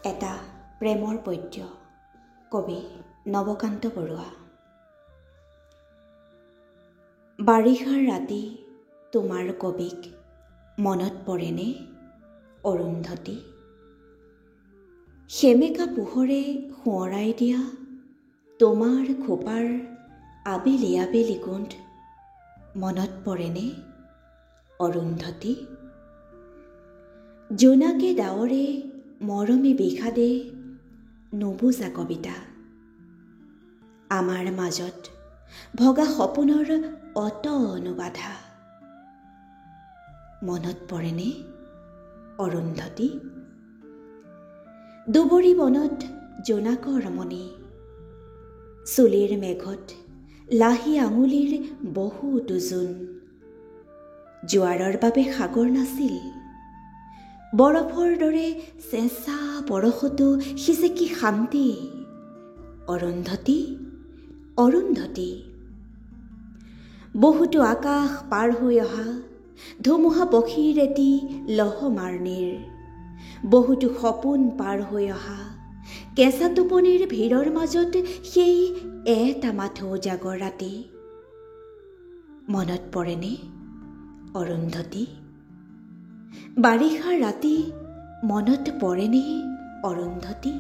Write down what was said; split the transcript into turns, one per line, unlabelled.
এটা প্ৰেমৰ পদ্য। কবি নৱকান্ত বৰুৱা। বাৰিষাৰ ৰাতি তোমাৰ কবিক মনত পৰেনে অৰুন্ধতী? সেমেকা পোহৰে সোঁৱৰাই দিয়া তোমাৰ খোপাৰ আবেলি আবেলি গোন্ধ মনত পৰেনে অৰুন্ধতী? জোনাকে ডাৱৰে মৰমে বিষাদে নুবুজা কবিতা, আমাৰ মাজত ভগা সপোনৰ অতনো বাধা মনত পৰেনে অৰুন্ধতী? দুবৰি বনত জোনাকৰ মণি, চুলিৰ মেঘত লাহি আঙুলিৰ বহুতো জোন। জোৱাৰৰ বাবে সাগৰ নাছিল, বৰফৰ দৰে চেঁচা বৰষতো সিজে কি শান্তি অৰুন্ধতী অৰুন্ধতী। বহুতো আকাশ পাৰ হৈ অহা ধুমুহা পক্ষীৰ এটি লহমাৰ্ণিৰ, বহুতো সপোন পাৰ হৈ অহা কেঁচা টোপনিৰ ভিৰৰ মাজত সেই এটা মাথো উজাগৰ ৰাতি মনত পৰেনে অৰুন্ধতী? বাৰিষাৰ ৰাতি মনত পৰেনে অৰুন্ধতী?